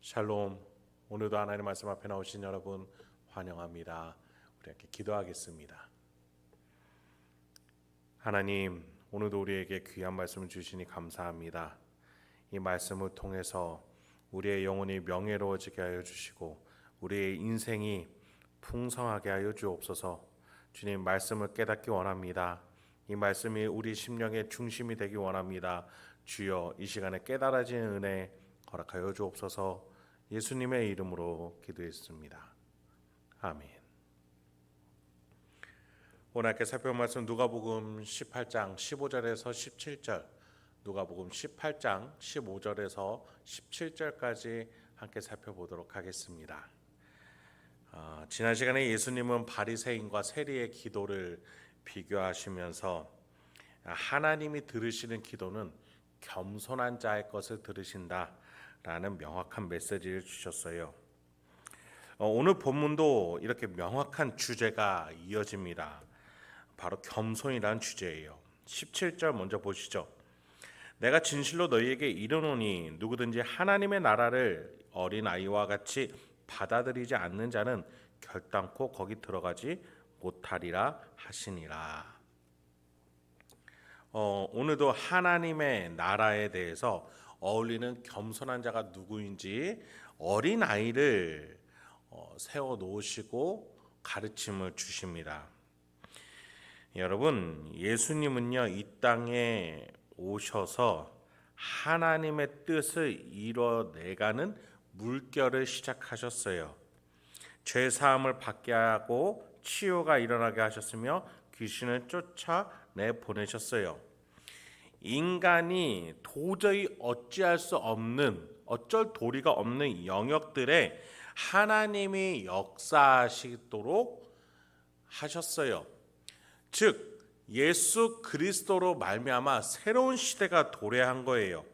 샬롬. 오늘도 하나님의 말씀 앞에 나오신 여러분 환영합니다. 우리 함께 기도하겠습니다. 하나님, 오늘도 우리에게 귀한 말씀을 주시니 감사합니다. 이 말씀을 통해서 우리의 영혼이 명예로워지게 하여 주시고 우리의 인생이 풍성하게 하여 주옵소서. 주님, 말씀을 깨닫기 원합니다. 이 말씀이 우리 심령의 중심이 되기 원합니다. 주여, 이 시간에 깨달아지는 은혜 허락하여 주옵소서. 예수님의 이름으로 기도했습니다. 아멘. 오늘 함께 살펴볼 말씀 누가복음 18장 15절에서 17절, 누가복음 18장 15절에서 17절까지 함께 살펴보도록 하겠습니다. 지난 시간에 예수님은 바리새인과 세리의 기도를 비교하시면서 하나님이 들으시는 기도는 겸손한 자의 것을 들으신다 라는 명확한 메시지를 주셨어요. 오늘 본문도 이렇게 명확한 주제가 이어집니다. 바로 겸손이라는 주제예요. 17절 먼저 보시죠. 내가 진실로 너희에게 이르노니 누구든지 하나님의 나라를 어린아이와 같이 받아들이지 않는 자는 결단코 거기 들어가지 못하리라 하시니라. 오늘도 하나님의 나라에 대해서 어울리는 겸손한 자가 누구인지 어린아이를 세워놓으시고 가르침을 주십니다. 여러분, 예수님은요, 이 땅에 오셔서 하나님의 뜻을 이뤄내가는 물결을 시작하셨어요. 죄사함을 받게 하고 치유가 일어나게 하셨으며 귀신을 쫓아내 보내셨어요. 인간이 도저히 어찌할 수 없는, 어쩔 도리가 없는 영역들에 하나님이 역사하시도록 하셨어요. 즉 예수 그리스도로 말미암아 새로운 시대가 도래한 거예요.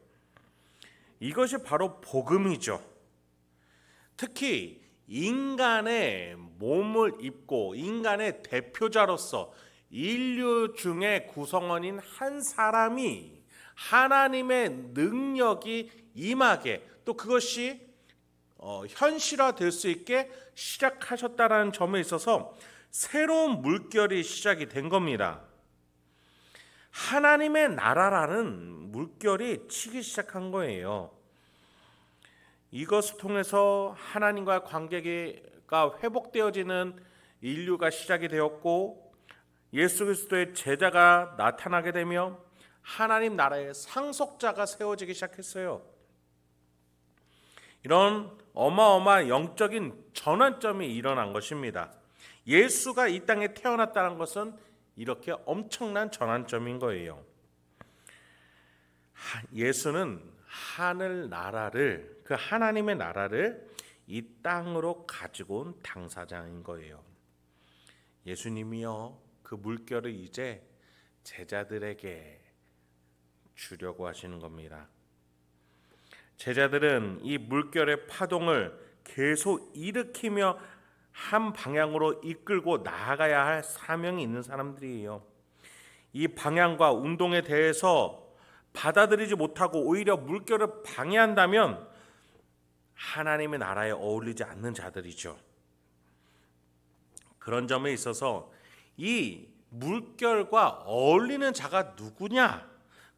이것이 바로 복음이죠. 특히 인간의 몸을 입고 인간의 대표자로서 인류 중에 구성원인 한 사람이 하나님의 능력이 임하게, 또 그것이 현실화될 수 있게 시작하셨다는 점에 있어서 새로운 물결이 시작이 된 겁니다. 하나님의 나라라는 물결이 치기 시작한 거예요. 이것을 통해서 하나님과의 관계가 회복되어지는 인류가 시작이 되었고, 예수 그리스도의 제자가 나타나게 되며 하나님 나라의 상속자가 세워지기 시작했어요. 이런 어마어마한 영적인 전환점이 일어난 것입니다. 예수가 이 땅에 태어났다는 것은 이렇게 엄청난 전환점인 거예요. 예수는 하늘 나라를, 그 하나님의 나라를 이 땅으로 가지고 온 당사자인 거예요. 예수님이요, 그 물결을 이제 제자들에게 주려고 하시는 겁니다. 제자들은 이 물결의 파동을 계속 일으키며 한 방향으로 이끌고 나아가야 할 사명이 있는 사람들이에요. 이 방향과 운동에 대해서 받아들이지 못하고 오히려 물결을 방해한다면 하나님의 나라에 어울리지 않는 자들이죠. 그런 점에 있어서 이 물결과 어울리는 자가 누구냐?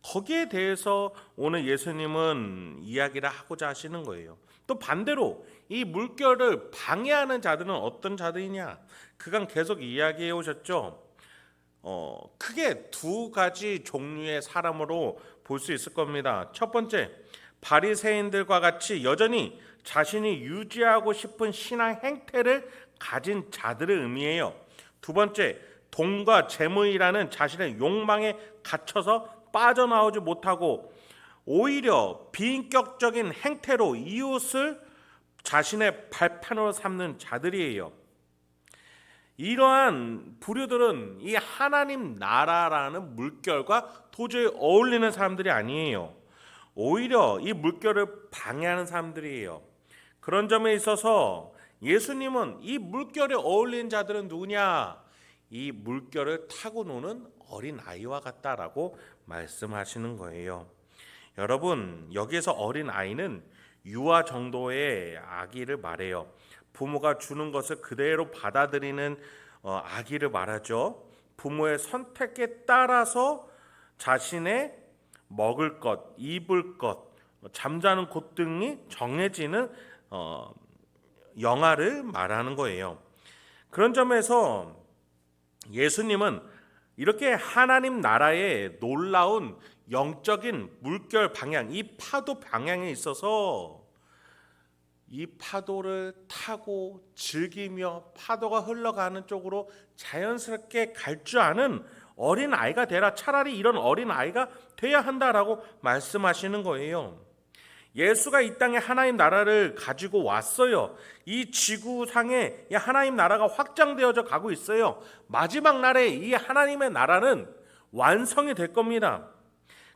거기에 대해서 오늘 예수님은 이야기를 하고자 하시는 거예요. 또 반대로 이 물결을 방해하는 자들은 어떤 자들이냐? 그간 계속 이야기해 오셨죠. 크게 두 가지 종류의 사람으로 볼 수 있을 겁니다. 첫 번째, 바리새인들과 같이 여전히 자신이 유지하고 싶은 신앙 행태를 가진 자들을 의미해요. 두 번째, 돈과 재물이라는 자신의 욕망에 갇혀서 빠져나오지 못하고 오히려 비인격적인 행태로 이웃을 자신의 발판으로 삼는 자들이에요. 이러한 부류들은 이 하나님 나라라는 물결과 도저히 어울리는 사람들이 아니에요. 오히려 이 물결을 방해하는 사람들이에요. 그런 점에 있어서 예수님은 이 물결에 어울리는 자들은 누구냐? 이 물결을 타고 노는 어린 아이와 같다라고 말씀하시는 거예요. 여러분, 여기에서 어린 아이는 유아 정도의 아기를 말해요. 부모가 주는 것을 그대로 받아들이는 아기를 말하죠. 부모의 선택에 따라서 자신의 먹을 것, 입을 것, 잠자는 곳 등이 정해지는 영아를 말하는 거예요. 그런 점에서 예수님은 이렇게 하나님 나라의 놀라운 영적인 물결 방향, 이 파도 방향에 있어서 이 파도를 타고 즐기며 파도가 흘러가는 쪽으로 자연스럽게 갈 줄 아는 어린 아이가 되라. 차라리 이런 어린 아이가 돼야 한다라고 말씀하시는 거예요. 예수가 이 땅에 하나님 나라를 가지고 왔어요. 이 지구상에 하나님 나라가 확장되어져 가고 있어요. 마지막 날에 이 하나님의 나라는 완성이 될 겁니다.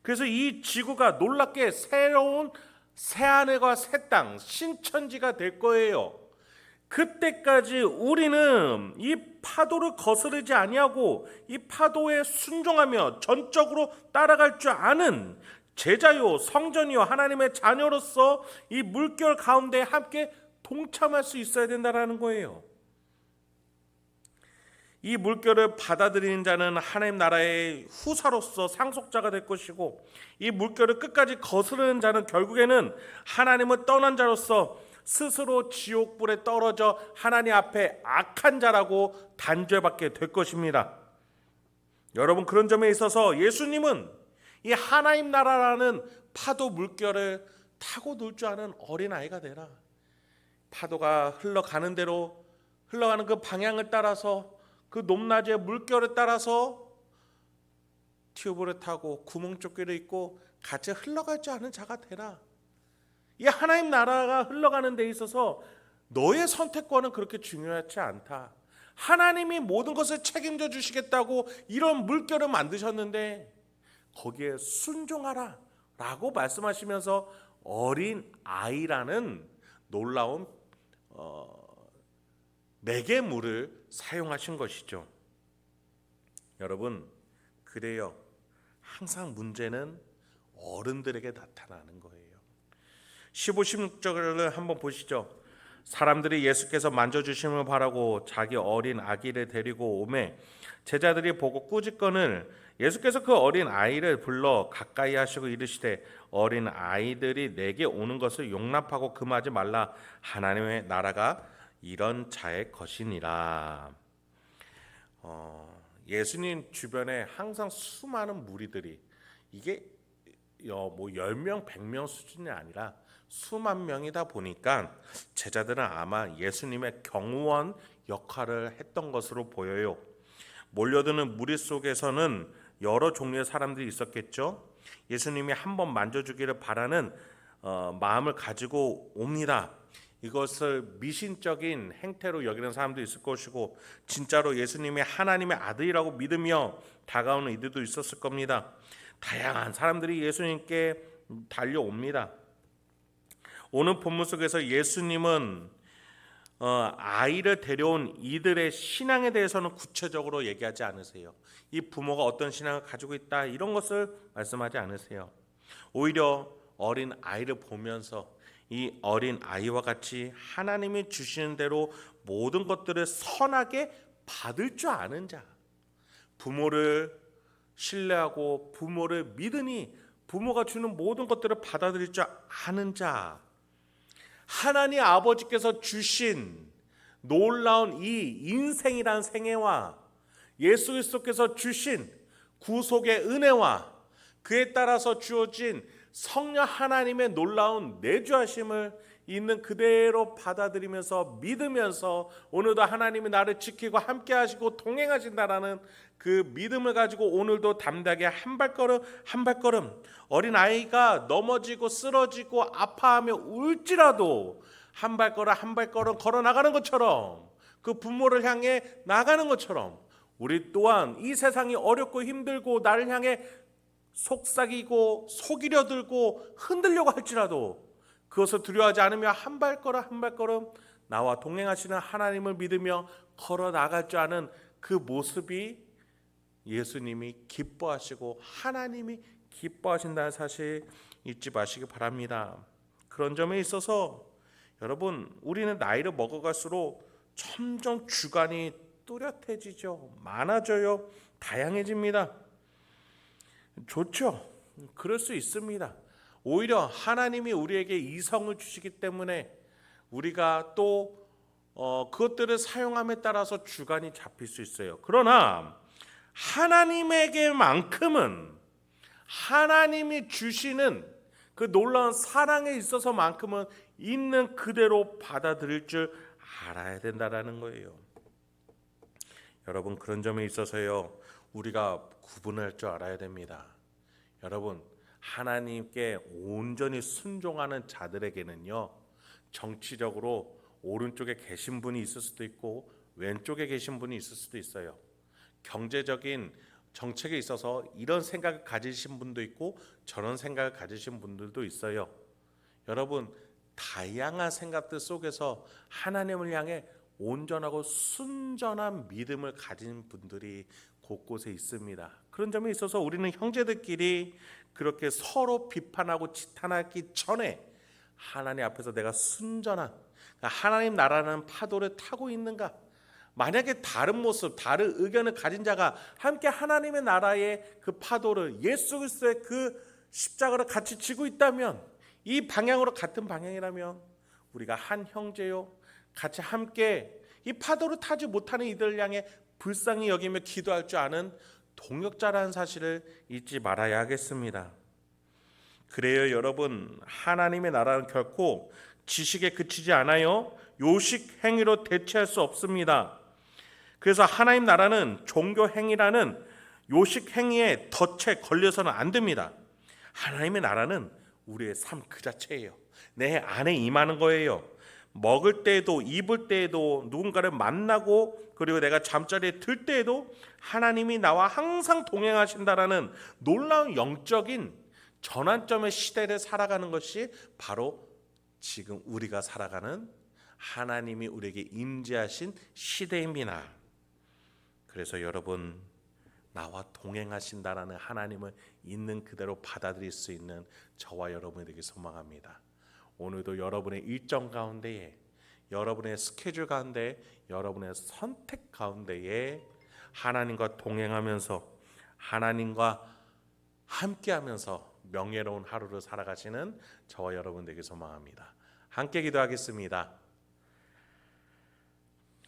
그래서 이 지구가 놀랍게 새로운 새하늘과 새 땅, 신천지가 될 거예요. 그때까지 우리는 이 파도를 거스르지 아니하고 이 파도에 순종하며 전적으로 따라갈 줄 아는 제자요, 성전이요, 하나님의 자녀로서 이 물결 가운데 함께 동참할 수 있어야 된다는 거예요. 이 물결을 받아들이는 자는 하나님 나라의 후사로서 상속자가 될 것이고, 이 물결을 끝까지 거스르는 자는 결국에는 하나님을 떠난 자로서 스스로 지옥불에 떨어져 하나님 앞에 악한 자라고 단죄받게 될 것입니다. 여러분, 그런 점에 있어서 예수님은 이 하나님 나라라는 파도 물결을 타고 놀 줄 아는 어린아이가 되라. 파도가 흘러가는 대로 흘러가는 그 방향을 따라서 그 높낮이의 물결을 따라서 튜브를 타고 구멍조끼를 입고 같이 흘러갈 줄 아는 자가 되라. 이 하나님 나라가 흘러가는 데 있어서 너의 선택권은 그렇게 중요하지 않다. 하나님이 모든 것을 책임져 주시겠다고 이런 물결을 만드셨는데 거기에 순종하라 라고 말씀하시면서 어린 아이라는 놀라운 매개물을 사용하신 것이죠. 여러분, 그래요. 항상 문제는 어른들에게 나타나는 거예요. 15, 16절을 한번 보시죠. 사람들이 예수께서 만져주심을 바라고 자기 어린 아기를 데리고 오매 제자들이 보고 꾸짖거늘 예수께서 그 어린 아이를 불러 가까이 하시고 이르시되 어린 아이들이 내게 오는 것을 용납하고 금하지 말라. 하나님의 나라가 이런 자의 것이니라. 예수님 주변에 항상 수많은 무리들이, 이게 뭐 10명, 100명 수준이 아니라 수만 명이다 보니까 제자들은 아마 예수님의 경호원 역할을 했던 것으로 보여요. 몰려드는 무리 속에서는 여러 종류의 사람들이 있었겠죠. 예수님이 한번 만져주기를 바라는 마음을 가지고 옵니다. 이것을 미신적인 행태로 여기는 사람도 있을 것이고, 진짜로 예수님이 하나님의 아들이라고 믿으며 다가오는 이들도 있었을 겁니다. 다양한 사람들이 예수님께 달려옵니다. 오늘 본문 속에서 예수님은 아이를 데려온 이들의 신앙에 대해서는 구체적으로 얘기하지 않으세요. 이 부모가 어떤 신앙을 가지고 있다 이런 것을 말씀하지 않으세요. 오히려 어린 아이를 보면서 이 어린 아이와 같이 하나님이 주시는 대로 모든 것들을 선하게 받을 줄 아는 자, 부모를 신뢰하고 부모를 믿으니 부모가 주는 모든 것들을 받아들일 줄 아는 자, 하나님 아버지께서 주신 놀라운 이 인생이란 생애와 예수 그리스도께서 주신 구속의 은혜와 그에 따라서 주어진 성령 하나님의 놀라운 내주하심을 있는 그대로 받아들이면서 믿으면서 오늘도 하나님이 나를 지키고 함께 하시고 동행하신다라는 그 믿음을 가지고 오늘도 담대하게 한 발걸음 한 발걸음, 어린아이가 넘어지고 쓰러지고 아파하며 울지라도 한 발걸음 한 발걸음 걸어 나가는 것처럼, 그 부모를 향해 나가는 것처럼 우리 또한 이 세상이 어렵고 힘들고 나를 향해 속삭이고 속이려 들고 흔들려고 할지라도 그것을 두려워하지 않으며 한 발걸음 한 발걸음 나와 동행하시는 하나님을 믿으며 걸어 나갈 줄 아는 그 모습이 예수님이 기뻐하시고 하나님이 기뻐하신다는 사실 잊지 마시기 바랍니다. 그런 점에 있어서 여러분, 우리는 나이를 먹어갈수록 점점 주관이 뚜렷해지죠. 많아져요. 다양해집니다. 좋죠. 그럴 수 있습니다. 오히려 하나님이 우리에게 이성을 주시기 때문에 우리가 또 그것들을 사용함에 따라서 주관이 잡힐 수 있어요. 그러나 하나님에게만큼은, 하나님이 주시는 그 놀라운 사랑에 있어서만큼은 있는 그대로 받아들일 줄 알아야 된다라는 거예요. 여러분, 그런 점에 있어서요, 우리가 구분할 줄 알아야 됩니다. 여러분, 하나님께 온전히 순종하는 자들에게는요, 정치적으로 오른쪽에 계신 분이 있을 수도 있고 왼쪽에 계신 분이 있을 수도 있어요. 경제적인 정책에 있어서 이런 생각을 가지신 분도 있고 저런 생각을 가지신 분들도 있어요. 여러분, 다양한 생각들 속에서 하나님을 향해 온전하고 순전한 믿음을 가진 분들이 곳곳에 있습니다. 그런 점에 있어서 우리는 형제들끼리 그렇게 서로 비판하고 지탄하기 전에 하나님 앞에서 내가 순전한, 하나님 나라는 파도를 타고 있는가? 만약에 다른 모습, 다른 의견을 가진 자가 함께 하나님의 나라의 그 파도를, 예수 그리스도의 그 십자가를 같이 지고 있다면, 이 방향으로 같은 방향이라면 우리가 한 형제요, 같이 함께 이 파도를 타지 못하는 이들을 향해 불쌍히 여기며 기도할 줄 아는 동역자라는 사실을 잊지 말아야 하겠습니다. 그래요, 여러분, 하나님의 나라는 결코 지식에 그치지 않아요. 요식 행위로 대체할 수 없습니다. 그래서 하나님 나라는 종교 행위라는 요식 행위에 덫에 걸려서는 안 됩니다. 하나님의 나라는 우리의 삶 그 자체예요. 내 안에 임하는 거예요. 먹을 때에도, 입을 때에도, 누군가를 만나고, 그리고 내가 잠자리에 들 때에도 하나님이 나와 항상 동행하신다라는 놀라운 영적인 전환점의 시대를 살아가는 것이 바로 지금 우리가 살아가는, 하나님이 우리에게 임재하신 시대입니다. 그래서 여러분, 나와 동행하신다라는 하나님을 있는 그대로 받아들일 수 있는 저와 여러분에게 소망합니다. 오늘도 여러분의 일정 가운데에, 여러분의 스케줄 가운데, 여러분의 선택 가운데에 하나님과 동행하면서, 하나님과 함께하면서 명예로운 하루를 살아가시는 저와 여러분에게 소망합니다. 함께 기도하겠습니다.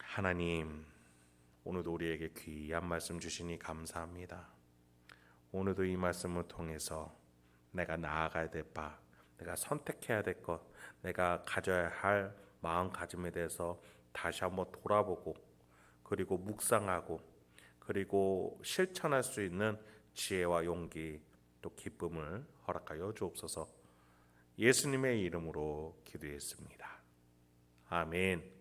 하나님, 오늘도 우리에게 귀한 말씀 주시니 감사합니다. 오늘도 이 말씀을 통해서 내가 나아가야 될 바, 내가 선택해야 될 것, 내가 가져야 할 마음가짐에 대해서 다시 한번 돌아보고, 그리고 묵상하고, 그리고 실천할 수 있는 지혜와 용기, 또 기쁨을 허락하여 주옵소서. 예수님의 이름으로 기도했습니다. 아멘.